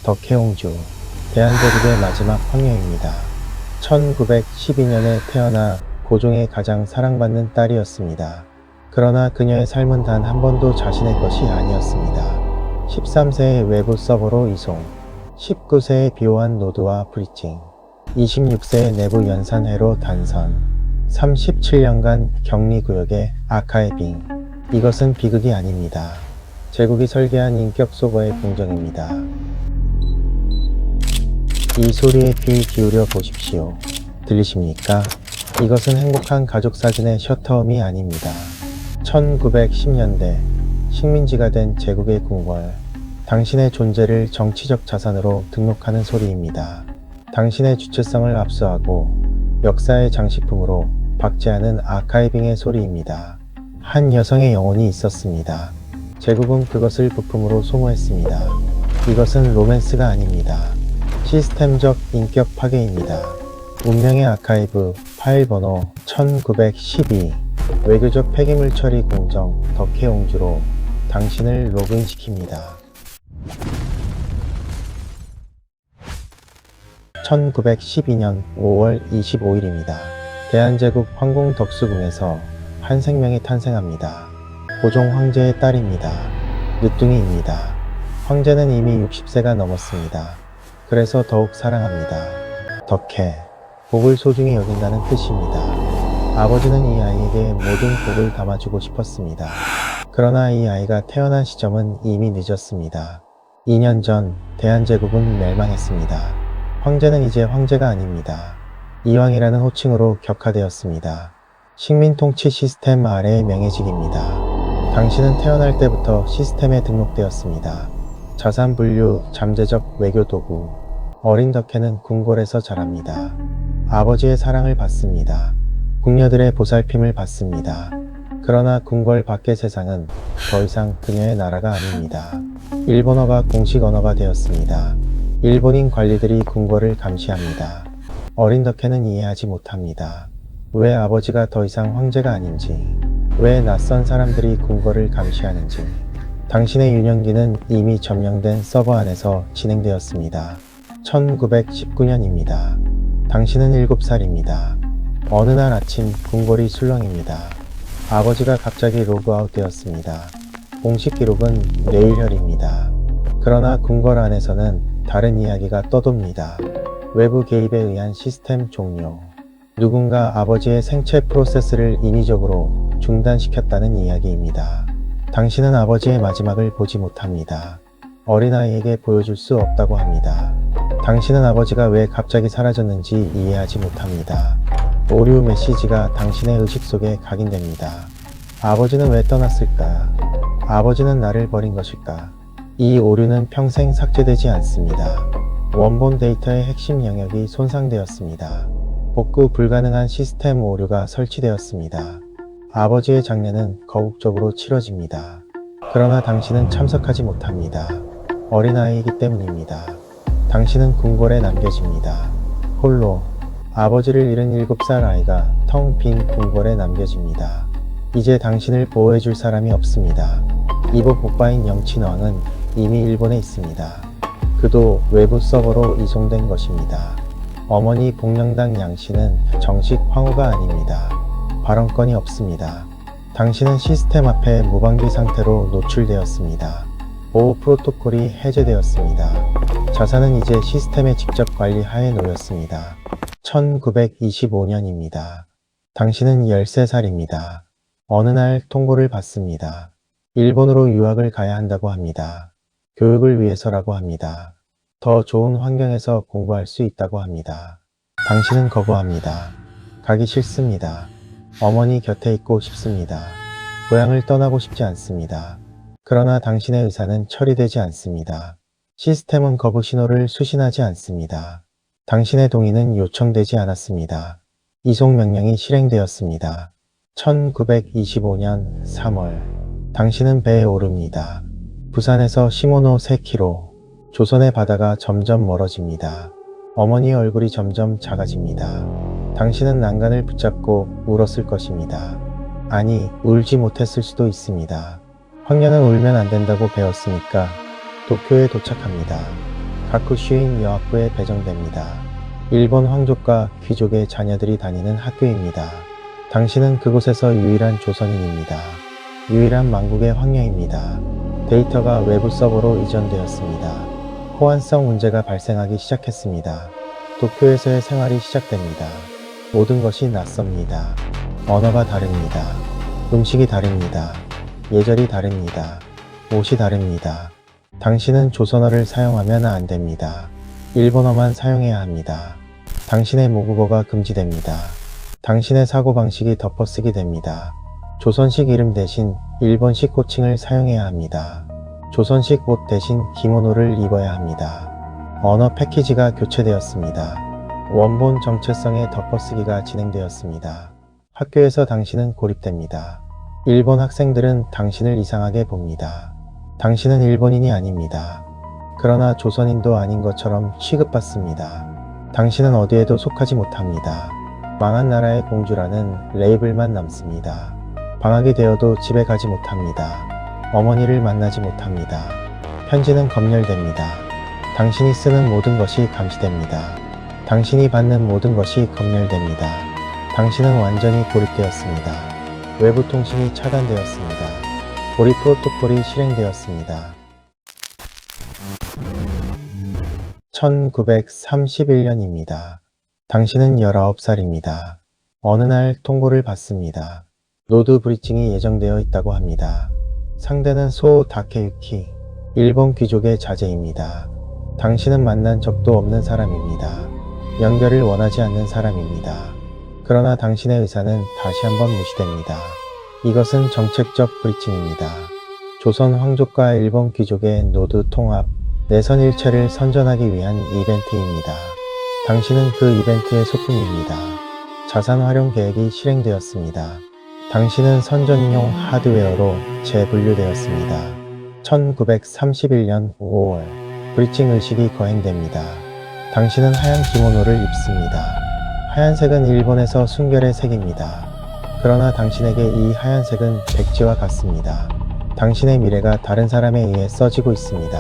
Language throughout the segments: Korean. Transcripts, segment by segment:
덕혜옹주, 대한제국의 마지막 황녀입니다. 1912년에 태어나 고종의 가장 사랑받는 딸이었습니다. 그러나 그녀의 삶은 단 한 번도 자신의 것이 아니었습니다. 13세의 외부 서버로 이송, 19세의 비호한 노드와 브리칭, 26세의 내부 연산회로 단선, 37년간 격리구역의 아카이빙. 이것은 비극이 아닙니다. 제국이 설계한 인격 소버의 공정입니다. 이 소리에 귀 기울여 보십시오. 들리십니까? 이것은 행복한 가족 사진의 셔터음이 아닙니다. 1910년대 식민지가 된 제국의 궁궐, 당신의 존재를 정치적 자산으로 등록하는 소리입니다. 당신의 주체성을 압수하고 역사의 장식품으로 박제하는 아카이빙의 소리입니다. 한 여성의 영혼이 있었습니다. 제국은 그것을 부품으로 소모했습니다. 이것은 로맨스가 아닙니다. 시스템적 인격 파괴입니다. 운명의 아카이브 파일 번호 1912 외교적 폐기물 처리 공정 덕혜옹주로 당신을 로그인시킵니다. 1912년 5월 25일입니다. 대한제국 황궁 덕수궁에서 한 생명이 탄생합니다. 고종 황제의 딸입니다. 늦둥이입니다. 황제는 이미 60세가 넘었습니다. 그래서 더욱 사랑합니다. 덕혜, 복을 소중히 여긴다는 뜻입니다. 아버지는 이 아이에게 모든 복을 담아주고 싶었습니다. 그러나 이 아이가 태어난 시점은 이미 늦었습니다. 2년 전 대한제국은 멸망했습니다. 황제는 이제 황제가 아닙니다. 이왕이라는 호칭으로 격하되었습니다. 식민통치 시스템 아래의 명예직입니다. 당신은 태어날 때부터 시스템에 등록되었습니다. 자산 분류, 잠재적 외교 도구. 어린 덕혜는 궁궐에서 자랍니다. 아버지의 사랑을 받습니다. 궁녀들의 보살핌을 받습니다. 그러나 궁궐 밖의 세상은 더 이상 그녀의 나라가 아닙니다. 일본어가 공식 언어가 되었습니다. 일본인 관리들이 궁궐을 감시합니다. 어린 덕혜는 이해하지 못합니다. 왜 아버지가 더 이상 황제가 아닌지, 왜 낯선 사람들이 궁궐을 감시하는지. 당신의 유년기는 이미 점령된 서버 안에서 진행되었습니다. 1919년입니다. 당신은 7살입니다. 어느 날 아침 궁궐이 술렁입니다. 아버지가 갑자기 로그아웃 되었습니다. 공식 기록은 뇌일혈입니다. 그러나 궁궐 안에서는 다른 이야기가 떠돕니다. 외부 개입에 의한 시스템 종료. 누군가 아버지의 생체 프로세스를 인위적으로 중단시켰다는 이야기입니다. 당신은 아버지의 마지막을 보지 못합니다. 어린아이에게 보여줄 수 없다고 합니다. 당신은 아버지가 왜 갑자기 사라졌는지 이해하지 못합니다. 오류 메시지가 당신의 의식 속에 각인됩니다. 아버지는 왜 떠났을까? 아버지는 나를 버린 것일까? 이 오류는 평생 삭제되지 않습니다. 원본 데이터의 핵심 영역이 손상되었습니다. 복구 불가능한 시스템 오류가 설치되었습니다. 아버지의 장례는 거국적으로 치러집니다. 그러나 당신은 참석하지 못합니다. 어린아이이기 때문입니다. 당신은 궁궐에 남겨집니다. 홀로 아버지를 잃은 7살 아이가 텅 빈 궁궐에 남겨집니다. 이제 당신을 보호해줄 사람이 없습니다. 이복 복바인 영친왕은 이미 일본에 있습니다. 그도 외부 서버로 이송된 것입니다. 어머니 복령당 양씨는 정식 황후가 아닙니다. 발언권이 없습니다. 당신은 시스템 앞에 무방비 상태로 노출되었습니다. 보호 프로토콜이 해제되었습니다. 자산은 이제 시스템의 직접 관리 하에 놓였습니다. 1925년입니다. 당신은 13살입니다. 어느 날 통보를 받습니다. 일본으로 유학을 가야 한다고 합니다. 교육을 위해서라고 합니다. 더 좋은 환경에서 공부할 수 있다고 합니다. 당신은 거부합니다. 가기 싫습니다. 어머니 곁에 있고 싶습니다. 고향을 떠나고 싶지 않습니다. 그러나 당신의 의사는 처리되지 않습니다. 시스템은 거부 신호를 수신하지 않습니다. 당신의 동의는 요청되지 않았습니다. 이송 명령이 실행되었습니다. 1925년 3월 당신은 배에 오릅니다. 부산에서 시모노 3km. 조선의 바다가 점점 멀어집니다. 어머니의 얼굴이 점점 작아집니다. 당신은 난간을 붙잡고 울었을 것입니다. 아니, 울지 못했을 수도 있습니다. 황녀는 울면 안 된다고 배웠으니까 도쿄에 도착합니다. 가쿠슈인 여학부에 배정됩니다. 일본 황족과 귀족의 자녀들이 다니는 학교입니다. 당신은 그곳에서 유일한 조선인입니다. 유일한 만국의 황녀입니다. 데이터가 외부 서버로 이전되었습니다. 호환성 문제가 발생하기 시작했습니다. 도쿄에서의 생활이 시작됩니다. 모든 것이 낯섭니다. 언어가 다릅니다. 음식이 다릅니다. 예절이 다릅니다. 옷이 다릅니다. 당신은 조선어를 사용하면 안 됩니다. 일본어만 사용해야 합니다. 당신의 모국어가 금지됩니다. 당신의 사고방식이 덮어쓰기 됩니다. 조선식 이름 대신 일본식 호칭을 사용해야 합니다. 조선식 옷 대신 기모노를 입어야 합니다. 언어 패키지가 교체되었습니다. 원본 정체성의 덮어쓰기가 진행되었습니다. 학교에서 당신은 고립됩니다. 일본 학생들은 당신을 이상하게 봅니다. 당신은 일본인이 아닙니다. 그러나 조선인도 아닌 것처럼 취급받습니다. 당신은 어디에도 속하지 못합니다. 망한 나라의 공주라는 레이블만 남습니다. 방학이 되어도 집에 가지 못합니다. 어머니를 만나지 못합니다. 편지는 검열됩니다. 당신이 쓰는 모든 것이 감시됩니다. 당신이 받는 모든 것이 검열됩니다. 당신은 완전히 고립되었습니다. 외부 통신이 차단되었습니다. 고립 프로토콜이 실행되었습니다. 1931년입니다. 당신은 19살입니다. 어느 날 통보를 받습니다. 노드 브리칭이 예정되어 있다고 합니다. 상대는 소 다케유키, 일본 귀족의 자제입니다. 당신은 만난 적도 없는 사람입니다. 연결을 원하지 않는 사람입니다. 그러나 당신의 의사는 다시 한번 무시됩니다. 이것은 정책적 브리칭입니다. 조선 황족과 일본 귀족의 노드 통합, 내선 일체를 선전하기 위한 이벤트입니다. 당신은 그 이벤트의 소품입니다. 자산 활용 계획이 실행되었습니다. 당신은 선전용 하드웨어로 재분류되었습니다. 1931년 5월, 브리칭 의식이 거행됩니다. 당신은 하얀 기모노를 입습니다. 하얀색은 일본에서 순결의 색입니다. 그러나 당신에게 이 하얀색은 백지와 같습니다. 당신의 미래가 다른 사람에 의해 써지고 있습니다.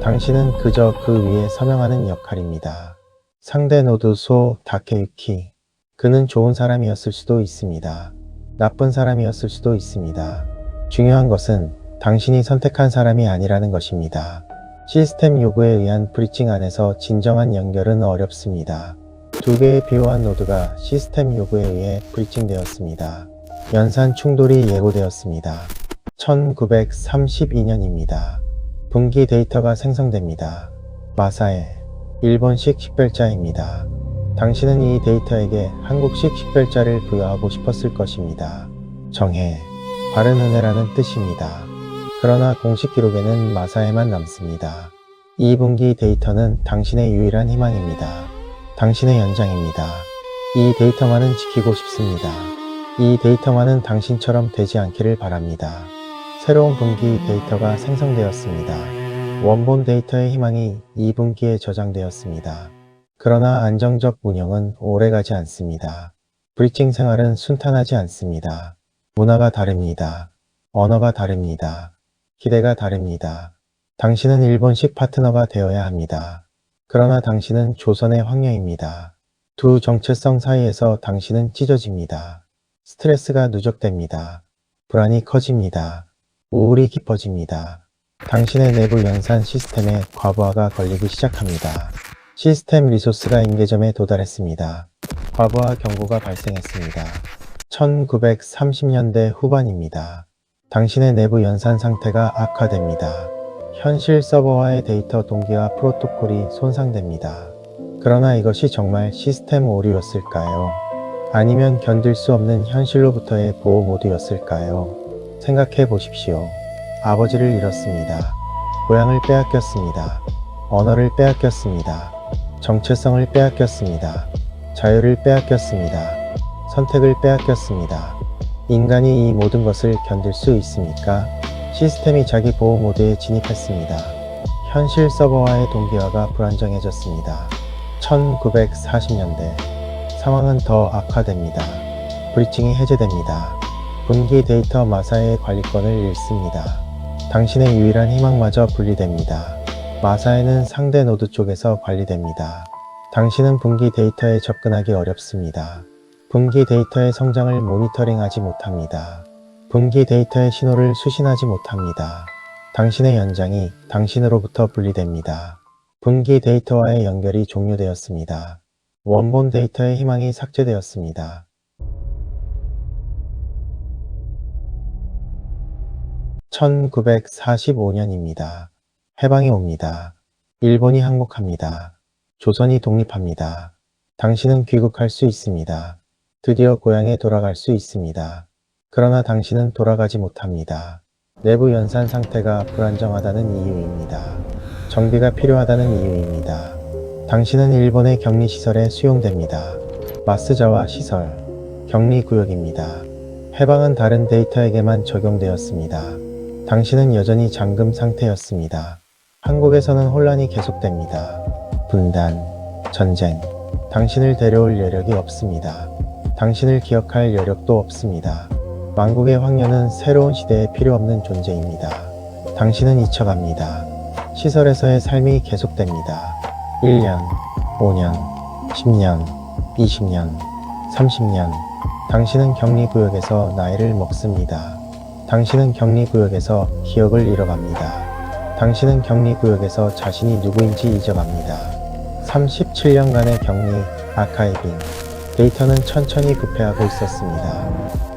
당신은 그저 그 위에 서명하는 역할입니다. 상대 노드 소 다케유키. 그는 좋은 사람이었을 수도 있습니다. 나쁜 사람이었을 수도 있습니다. 중요한 것은 당신이 선택한 사람이 아니라는 것입니다. 시스템 요구에 의한 브리칭 안에서 진정한 연결은 어렵습니다. 두 개의 비호환 노드가 시스템 요구에 의해 브리칭되었습니다. 연산 충돌이 예고되었습니다. 1932년입니다. 분기 데이터가 생성됩니다. 마사에, 일본식 식별자입니다. 당신은 이 데이터에게 한국식 식별자를 부여하고 싶었을 것입니다. 정해, 바른 은혜라는 뜻입니다. 그러나 공식 기록에는 마사에만 남습니다. 이 분기 데이터는 당신의 유일한 희망입니다. 당신의 연장입니다. 이 데이터만은 지키고 싶습니다. 이 데이터만은 당신처럼 되지 않기를 바랍니다. 새로운 분기 데이터가 생성되었습니다. 원본 데이터의 희망이 2분기에 저장되었습니다. 그러나 안정적 운영은 오래가지 않습니다. 브리칭 생활은 순탄하지 않습니다. 문화가 다릅니다. 언어가 다릅니다. 기대가 다릅니다. 당신은 일본식 파트너가 되어야 합니다. 그러나 당신은 조선의 황녀입니다. 두 정체성 사이에서 당신은 찢어집니다. 스트레스가 누적됩니다. 불안이 커집니다. 우울이 깊어집니다. 당신의 내부 연산 시스템에 과부하가 걸리기 시작합니다. 시스템 리소스가 임계점에 도달했습니다. 과부하 경고가 발생했습니다. 1930년대 후반입니다. 당신의 내부 연산 상태가 악화됩니다. 현실 서버와의 데이터 동기화 프로토콜이 손상됩니다. 그러나 이것이 정말 시스템 오류였을까요? 아니면 견딜 수 없는 현실로부터의 보호 모드였을까요? 생각해 보십시오. 아버지를 잃었습니다. 고향을 빼앗겼습니다. 언어를 빼앗겼습니다. 정체성을 빼앗겼습니다. 자유를 빼앗겼습니다. 선택을 빼앗겼습니다. 인간이 이 모든 것을 견딜 수 있습니까? 시스템이 자기 보호 모드에 진입했습니다. 현실 서버와의 동기화가 불안정해졌습니다. 1940년대 상황은 더 악화됩니다. 브리칭이 해제됩니다. 분기 데이터 마사의 관리권을 잃습니다. 당신의 유일한 희망마저 분리됩니다. 마사에는 상대 노드 쪽에서 관리됩니다. 당신은 분기 데이터에 접근하기 어렵습니다. 분기 데이터의 성장을 모니터링하지 못합니다. 분기 데이터의 신호를 수신하지 못합니다. 당신의 연장이 당신으로부터 분리됩니다. 분기 데이터와의 연결이 종료되었습니다. 원본 데이터의 희망이 삭제되었습니다. 1945년입니다. 해방이 옵니다. 일본이 항복합니다. 조선이 독립합니다. 당신은 귀국할 수 있습니다. 드디어 고향에 돌아갈 수 있습니다. 그러나 당신은 돌아가지 못합니다. 내부 연산 상태가 불안정하다는 이유입니다. 정비가 필요하다는 이유입니다. 당신은 일본의 격리시설에 수용됩니다. 마스자와 시설, 격리구역입니다. 해방은 다른 데이터에게만 적용되었습니다. 당신은 여전히 잠금 상태였습니다. 한국에서는 혼란이 계속됩니다. 분단, 전쟁, 당신을 데려올 여력이 없습니다. 당신을 기억할 여력도 없습니다. 왕국의 황녀는 새로운 시대에 필요없는 존재입니다. 당신은 잊혀갑니다. 시설에서의 삶이 계속됩니다. 1년, 5년, 10년, 20년, 30년. 당신은 격리구역에서 나이를 먹습니다. 당신은 격리구역에서 기억을 잃어갑니다. 당신은 격리구역에서 자신이 누구인지 잊어갑니다. 37년간의 격리, 아카이빙, 데이터는 천천히 부패하고 있었습니다.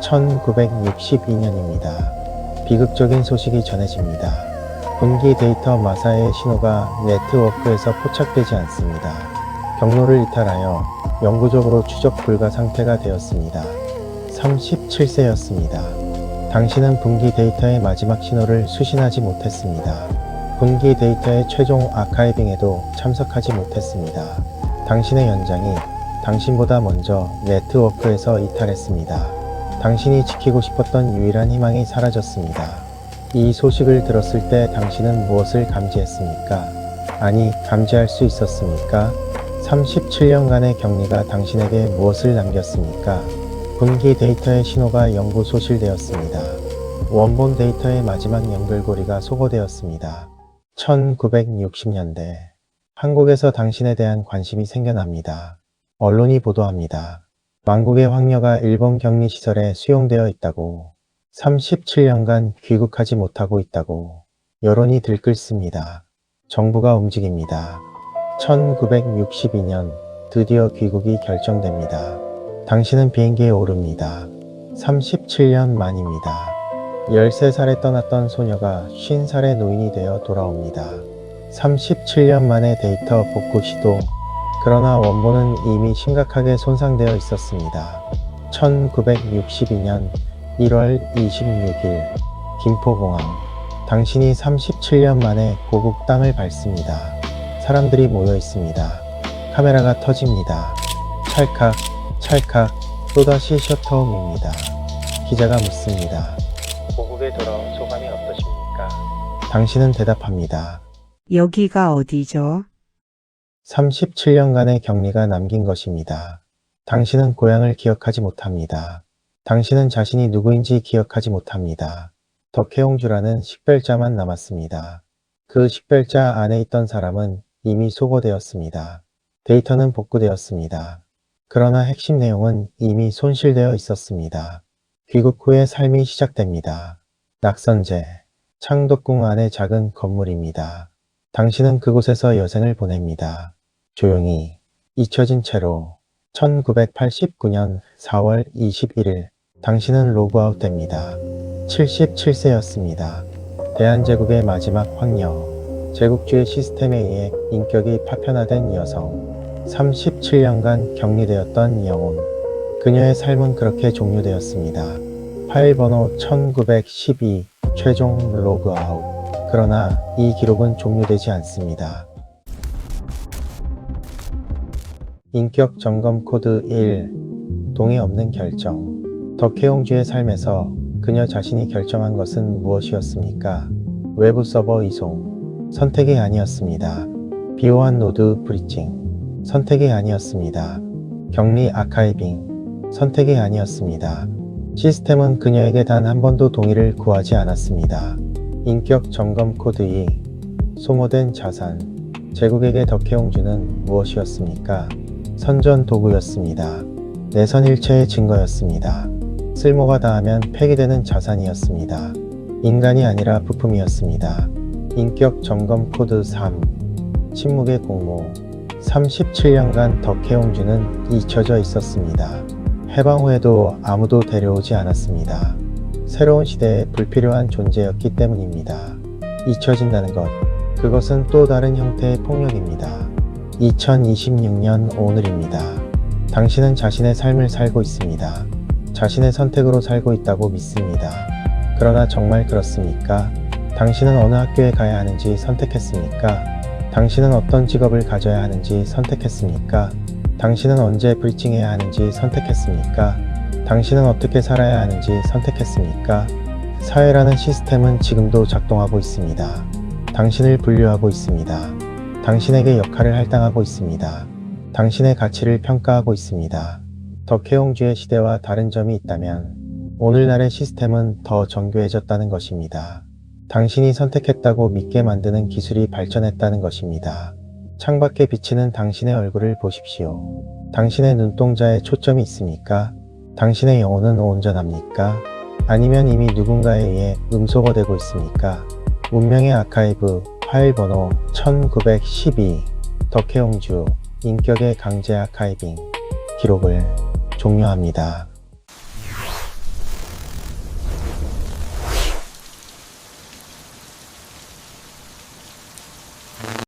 1962년입니다. 비극적인 소식이 전해집니다. 분기 데이터 마사의 신호가 네트워크에서 포착되지 않습니다. 경로를 이탈하여 영구적으로 추적 불가 상태가 되었습니다. 37세였습니다. 당신은 분기 데이터의 마지막 신호를 수신하지 못했습니다. 분기 데이터의 최종 아카이빙에도 참석하지 못했습니다. 당신의 연장이 당신보다 먼저 네트워크에서 이탈했습니다. 당신이 지키고 싶었던 유일한 희망이 사라졌습니다. 이 소식을 들었을 때 당신은 무엇을 감지했습니까? 아니, 감지할 수 있었습니까? 37년간의 격리가 당신에게 무엇을 남겼습니까? 분기 데이터의 신호가 영구 소실되었습니다. 원본 데이터의 마지막 연결고리가 소거되었습니다. 1960년대 한국에서 당신에 대한 관심이 생겨납니다. 언론이 보도합니다. 왕국의 황녀가 일본 격리시설에 수용되어 있다고, 37년간 귀국하지 못하고 있다고 여론이 들끓습니다. 정부가 움직입니다. 1962년 드디어 귀국이 결정됩니다. 당신은 비행기에 오릅니다. 37년 만입니다. 13살에 떠났던 소녀가 50살의 노인이 되어 돌아옵니다. 37년 만의 데이터 복구 시도. 그러나 원본은 이미 심각하게 손상되어 있었습니다. 1962년 1월 26일 김포공항. 당신이 37년 만에 고국 땅을 밟습니다. 사람들이 모여 있습니다. 카메라가 터집니다. 찰칵, 찰칵, 또다시 셔터홈입니다. 기자가 묻습니다. 고국에 돌아온 소감이 어떠십니까? 당신은 대답합니다. 여기가 어디죠? 37년간의 격리가 남긴 것입니다. 당신은 고향을 기억하지 못합니다. 당신은 자신이 누구인지 기억하지 못합니다. 덕혜옹주라는 식별자만 남았습니다. 그 식별자 안에 있던 사람은 이미 소거되었습니다. 데이터는 복구되었습니다. 그러나 핵심 내용은 이미 손실되어 있었습니다. 귀국 후의 삶이 시작됩니다. 낙선제, 창덕궁 안의 작은 건물입니다. 당신은 그곳에서 여생을 보냅니다. 조용히, 잊혀진 채로. 1989년 4월 21일 당신은 로그아웃 됩니다. 77세였습니다. 대한제국의 마지막 황녀. 제국주의 시스템에 의해 인격이 파편화된 여성. 37년간 격리되었던 영혼. 그녀의 삶은 그렇게 종료되었습니다. 파일 번호 1912 최종 로그아웃. 그러나 이 기록은 종료되지 않습니다. 인격 점검 코드 1. 동의 없는 결정. 덕혜옹주의 삶에서 그녀 자신이 결정한 것은 무엇이었습니까? 외부 서버 이송. 선택이 아니었습니다. 비호환 노드 브리징. 선택이 아니었습니다. 격리 아카이빙. 선택이 아니었습니다. 시스템은 그녀에게 단 한 번도 동의를 구하지 않았습니다. 인격 점검 코드 2. 소모된 자산. 제국에게 덕혜옹주는 무엇이었습니까? 선전 도구였습니다. 내선 일체의 증거였습니다. 쓸모가 닿으면 폐기되는 자산이었습니다. 인간이 아니라 부품이었습니다. 인격 점검 코드 3. 침묵의 공모. 37년간 덕혜옹주는 잊혀져 있었습니다. 해방 후에도 아무도 데려오지 않았습니다. 새로운 시대에 불필요한 존재였기 때문입니다. 잊혀진다는 것, 그것은 또 다른 형태의 폭력입니다. 2026년 오늘입니다. 당신은 자신의 삶을 살고 있습니다. 자신의 선택으로 살고 있다고 믿습니다. 그러나 정말 그렇습니까? 당신은 어느 학교에 가야 하는지 선택했습니까? 당신은 어떤 직업을 가져야 하는지 선택했습니까? 당신은 언제 브리징해야 하는지 선택했습니까? 당신은 어떻게 살아야 하는지 선택했습니까? 사회라는 시스템은 지금도 작동하고 있습니다. 당신을 분류하고 있습니다. 당신에게 역할을 할당하고 있습니다. 당신의 가치를 평가하고 있습니다. 덕혜옹주의 시대와 다른 점이 있다면 오늘날의 시스템은 더 정교해졌다는 것입니다. 당신이 선택했다고 믿게 만드는 기술이 발전했다는 것입니다. 창밖에 비치는 당신의 얼굴을 보십시오. 당신의 눈동자에 초점이 있습니까? 당신의 영혼은 온전합니까? 아니면 이미 누군가에 의해 음소거되고 있습니까? 운명의 아카이브 파일 번호 1912 덕혜옹주 인격의 강제 아카이빙 기록을 종료합니다.